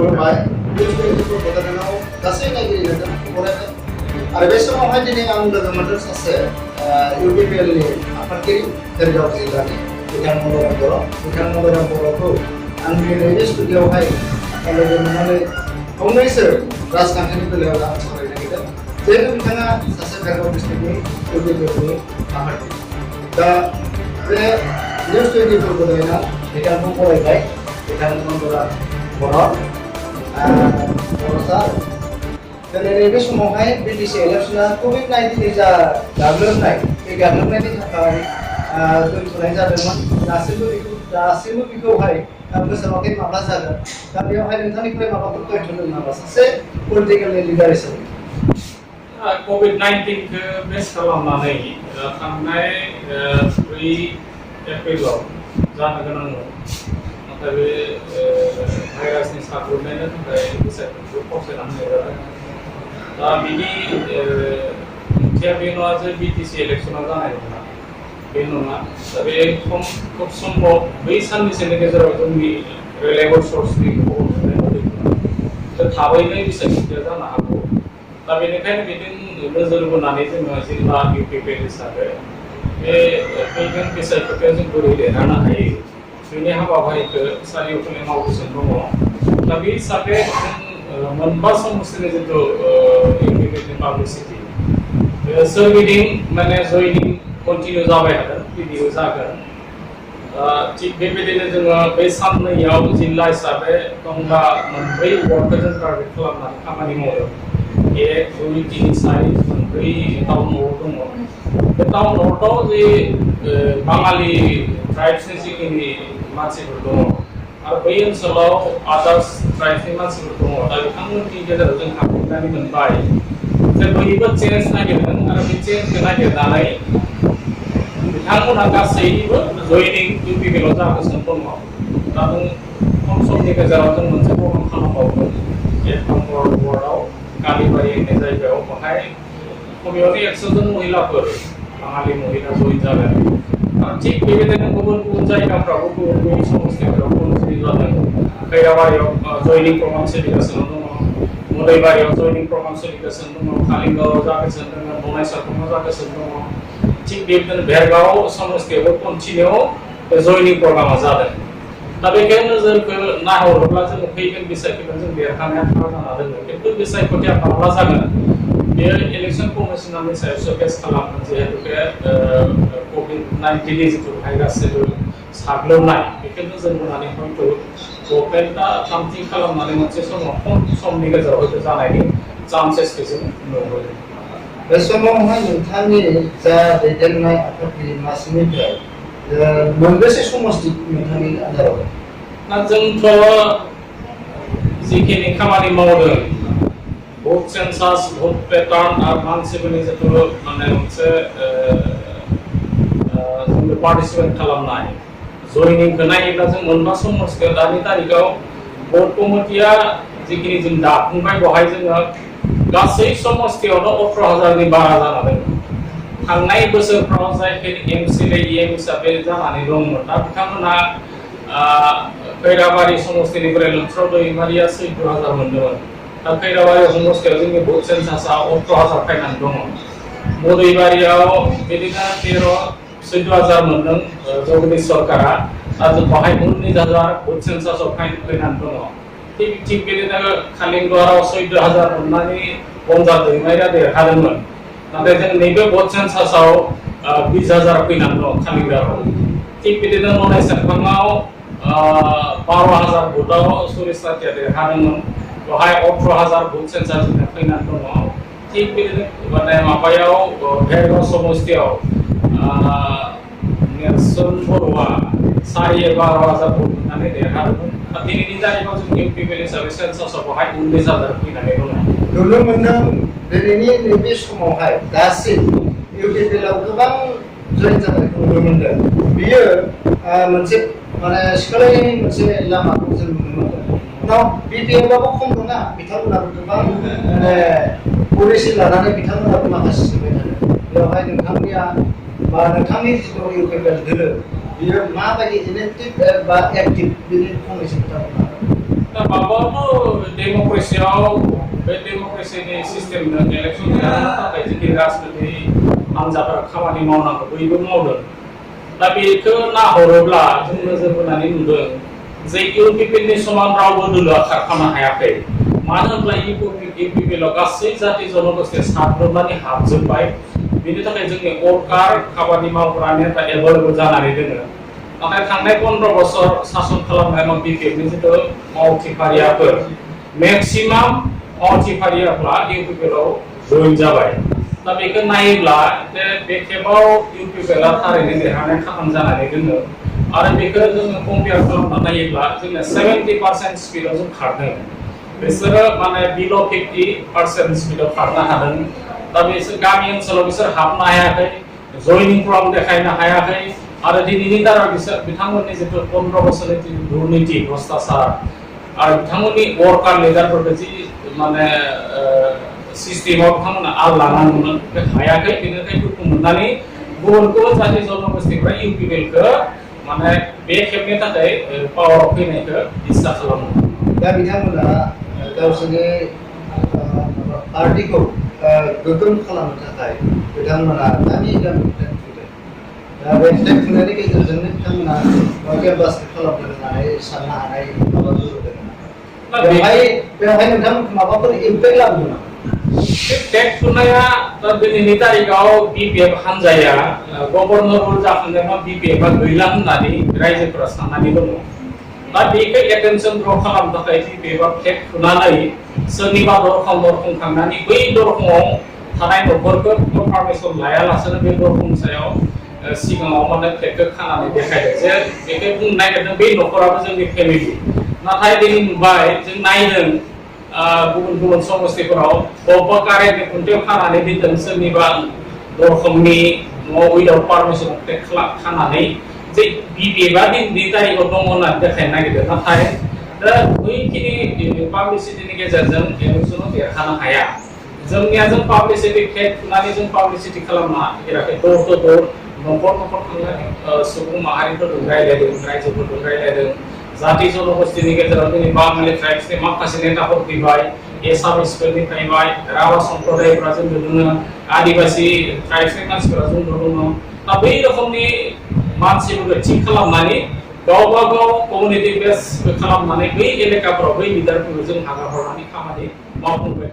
खुलुमबाय बड'लेण्डआव गासै नायगिरिफोरजों बरायबाय आरो बे समावहाय दिनै आं लोगो मोनदों सासे इउपिपिएलनि आफादगिरि कारिगाव जिल्लानि बिथां मदाराम बर' बिथां मदाराम बर'खौ आंनि नैबे स्टुडिय'आवहाय लोगो मोननानै फंनैसो राजखान्थिनि बेलायाव आं सावरायनो नागिरदों जिहेतु बिथाङा सासे कारिगाव डिस्ट्रिक्टनि इउपिपिएलनि आफादगिरि दा बे निउस 24 बड'लेण्डआव बिथांखौ बरायबाय बिथां मदाराम बर' सार दिनै नैबे समावहाय बिटिसि इलेक्सना कभिड-19 जा गाग्लोबनाय बे गाग्लोबनायनि थाखाय दोनथ'नाय जादोंमोन दासिमबो बेखौहाय फोसाबाखै माब्ला जागोन दा बेवहाय नोंथांनिफ्राय माबाफोर तथ्य दं नामा सासे पलिटिकेल लिडार हिसाबै कभिड-19 खौ बेस खालामनानै थांनाय 3 एप्रिलाव जानो गोनांमोन नाथाय बे भाइरासनि साग्लोबनायनि थाखाय बिसायख'थिखौ फावसायनानै होनाय जादों दा बिनि ओंथिया बे नङा जे बिटिसि इलेक्सना जानाय नङा बे नङा दा बे खुब सम्भब बै साननैसोनि गेजेराव जोंनि रिलायेबल सर्सनि खबर मोननाय बायदिब्ला थाबैनो बिसायख'थिया जानो हागौ दा बेनिखायनो बिदिनो नोजोर बोनानै जोङो जिल्ला इउपिपिएल हिसाबै बे फैगोन बिसायख'थियाव जों बोरै देरहानो हायो बेनि हाबाफारिखौ सारिय'फाले मावगासिनो दङ दा बे हिसाबै जों मोनबा समस्थिनि जिथु इउपिपिएलनि पाब्लिसिटि सोरगिदिं माने जयनिं कन्टिनिउ जाबाय थागोन भिडिअ जागोन थिग बेबायदिनो जोङो बे साननैयाव जिल्ला हिसाबै दंबा मोनब्रै वार्डखौ जों टारगेट खालामनानै खामानि मावदों बे 2, 3, 4 मोनब्रै टाउन वार्ड दङ बे टाउन वार्डआव जे बाङालि ट्राइब्सनि जिखिनि मानसिफोर दङ आरो बै ओनसोलाव आदार्स ट्राइब्सनि मानसिफोर दङ दा बिथांमोननि गेजेराव जों हाबफैनानै मोनबाय जे बयबो चेन्ज नागिरदों आरो बे चेन्जखौ नागिरनानै बिथांमोनहा गासैबो जयनिं इउपिपिएलआव जागासिनो दङ दा जों खम समनि गेजेराव जों मोनसे प्रग्राम खालामबावदों एक नम्बर वार्डआव कालिबारि होननाय जायगायाव बाहाय खमैयावनो 100 जन महिलाफोर बाङालि महिला जइन जागोन आरो थिग बेबायदिनो गुबुन गुबुन जायगाफ्रावबो गुबुन गुबुन समस्थिफोराव कन्टिनिउ जादों खैराबारियाव जयनिं प्रग्राम सोलिगासिनो दङ मुदैबारियाव जयनिं प्रग्राम सोलिगासिनो दङ कालिगावआव जागासिनो दङ बनाइसारखौबो जागासिनो दङ थिग बेबायदिनो भेरगाव समस्थियावबो कन्टिनिउ जयनिं प्रग्रामा जादों दा बेखायनो नोजोरखौ नाहरोब्ला जों फैगोन बिसायख'थियाव जों देरहानाया थार जाना दङ खिन्थु बिसायख'थिया माब्ला जागोन बेयो इलेक्सन कमिसननि सायावसो बेस खालामगोन जिहेतु बे कभिड-19 जिथु भाइरास जिथु साग्लोबनाय बेखौ नोजोर बोनानै हयथ' गभर्नमेन्टआ थामथिं खालामनानै मोनसे समाव खम समनि गेजेराव हयथ' जानायनि चान्सेसखौ जों नुहुरो बे समावहाय नोंथांनि जा दैदेननाय आफादगिरि मासिनिफ्राय मोनबेसे समस्ति नोंथांनि आन्दाराव ना जोंथ' जिखिनि खामानि मावदों भट सेन्सास भट पेटार्न आरो मानसिफोरनि जिथु माने मोनसे जोंनो पार्टिसिपेट खालामनाय जयनिंखौ नायोब्ला जों मोनबा समस्थियाव दानि तारिखाव भट कमिटिया जिखिनि जों दाफुंबाय बेवहाय जोङो गासै समस्थियावनो 18,000नि बारा जाना दङ थांनाय बोसोरफ्राव जायखिनि एमसिएलए इएम हिसाबै जानानै दंमोन दा बिथांमोनहा खैराबारि समस्थिनिफ्राय लोमस्राव दैमारिया 14,000 मोनदोंमोन दा खैराबारि समस्थियाव जोंनि भट सेन्सासआ 18,000 फैनानै दङ मुदैबारियाव बिदिनो 14,000 मोनदों जगदीश सरकारा दा बेवहाय 19,000 भट सेन्सासआव फैनानै दङ थिग बिदिनो खालिंगराव 14,000 मोननानै बंजार दैमारिया देरहादोंमोन नाथाय जों नैबे भट सेन्सासआव 20,000 फैनानै दं खालिंगराव थिग बिदिनो ननाय सेरफाङाव 12,000 भोटआव सुरेश राथिया देरहादोंमोन बेवहाय 18,000 भट सेन्सासनिफ्राय फैनानै दङ थिग बिदिनो माने माबायाव भेरगाव समस्थियाव नेरसोन बर'आ 11,000 भट मोननानै देरहादोंमोन दिनैनि तारिखाव जों इउपिपिएल हिसाबै सेन्सासआव बेवहाय 19,000 फैनानै दङ नुनो मोनदों दिनैनि नैबे समावहाय दासिम इउपिपिएलआव गोबां जइन जानायखौ नुनो मोनदों बियो मोनसे माने सिखोलायनायनि मोनसे लामाखौ जों नुनो मोनदों उनाव बिपिएलआबो खम नङा बिथांमोनाबो गोबां माने पलिसि लानानै बिथांमोनाबो माखासे सिबाय थादों बेवहाय नोंथांनिया बा नोंथांनि जिथु इउपिपिएल दोलो बियो माबायदि इनेक्टिभ बा एक्टिभ बेनि फंनैसो खोथा बुंनो हागोन दा माबायावथ' डेम'क्रेसियाव बे डेम'क्रेसिनि सिस्टेमजों इलेक्सन देरहानो थाखाय जोंनि राजनिति हान्जाफोरा खामानि मावनांगौ बयबो मावदों दा बेखौ नाहरोब्ला जों नोजोर बोनानै नुदों जे इउपिपिएलनि समान रावबो दोलोआ खारफानो हायाखै मानो होनब्ला इउपिपिएलआव गासै जाति जनगोष्ठीया साग्लोबनानै हाबजोब्बाय बेनि थाखाय जोंनि वर्कार खामानि मावग्रा नेता एभेलेबल जानानै दङ नाथाय थांनाय 15 बोसोर सासन खालामनायाव बिपिएफनि जिथु मावथिफारियाफोर मेक्सिमाम मावथिफारियाफ्रा इउपिपिएलआव जइन जाबाय दा बेखौ नायोब्ला बे खेबाव इउपिपिएलआ थारैनो देरहानाय खामानि जानानै दङ आरो बेखौ जोङो कम्पेयार खालामना नायोब्ला जोंना 70% स्पिडआव जों खारदों बिसोरो माने बिल' 50% स्पिडआव खारनो हादों दा बिसोर गामि ओनसोलाव बिसोर हाबनो हायाखै जयनिं फर्म देखायनो हायाखै आरो दिनैनि दारा बिथांमोननि जिथु 15 बोसोरनि दुर्नीति भ्रष्टाचार आरो बिथांमोननि वर्कार लिडारफोरखौ जि माने सिस्टेमाव बिथांमोना आल लानांगौमोन बे हायाखै बेनिखाय दुखु मोननानै गुबुन गुबुन जाति जनगोष्ठीफ्रा इउपिपिएलखौ माने बे खेबनि थाखाय पावाराव फैनायखौ इस्सा खालामो दा बिथांमोना गावसोरनि पार्टिखौ गोख्रों खालामनो थाखाय बिथांमोना गामि गामि टेक खुंदों दा बे टेक खुंनायनि गेजेरजोंनो बिथांमोना केम्पास खालामनो होननानै साननो हानाय माबा जरुदों बेवहाय नोंथांमोनखौ माबाफोर इम्पेक्ट लाबोदों नामा टेक खुंनाया दा दिनैनि तारिखाव बिपिएफ हान्जाया गभर्नर जाखांनायाव बिपिएफआ गैला होननानै रायजोफोरा साननानै दङ दा बेखौ एटेनसन ड्र खालामनो थाखाय बिपिएफआ टेक खुनानै सोरनिबा दरखं थांनानै बै दरखंआव थानाय न'खरखौ पारमिसन लायालासेनो बे दरखं सायाव सिगाङाव माने टेकखौ खानानै देखायदों जे बेखौ बुंनो नागिरदों बै न'खराबो जोंनि फेमिलि नाथाय दिनै नुबाय जों नायदों गुबुन गुबुन समस्थिफोराव बबेबा कारेन्टनि खुन्थियाव खानानै दोनदों सोरनिबा दरखंनि न'आव उइदाउट पारमिसन टेक खानानै जे बिपिएफआ दिनैनि तारिखाव दङ होननानै देखायनो नागिरदों नाथाय दा बैखिनि पाब्लिसिटिनि गेजेरजों इलेक्सनाव देरहानो हाया जोंनिया जों पाब्लिसिटि टेक खुनानै जों पाब्लिसिटि खालामनो नागिराखै दर टु दर न'खर थांनानै सुबुं माहारिफोरजों रायज्लायदों रायजोफोरजों रायज्लायदों जाति जनगोष्ठीनि गेजेराव दिनै बाङालि ट्राइब्सनि माखासे नेताफोर फैबाय एसामिसफोरनि फैबाय राभा सम्प्रदायफोरा जों दङ आदिबासि ट्राइब्सनि मानसिफोरा जों दङ दा बै रोखोमनि मानसिफोरखौ थि खालामनानै गावबा गाव कमिउनिटि बेस खालामनानै बै एलेकाफोराव बै लिडारफोरखौ जों हाग्रा हरनानै खामानि मावफुंबाय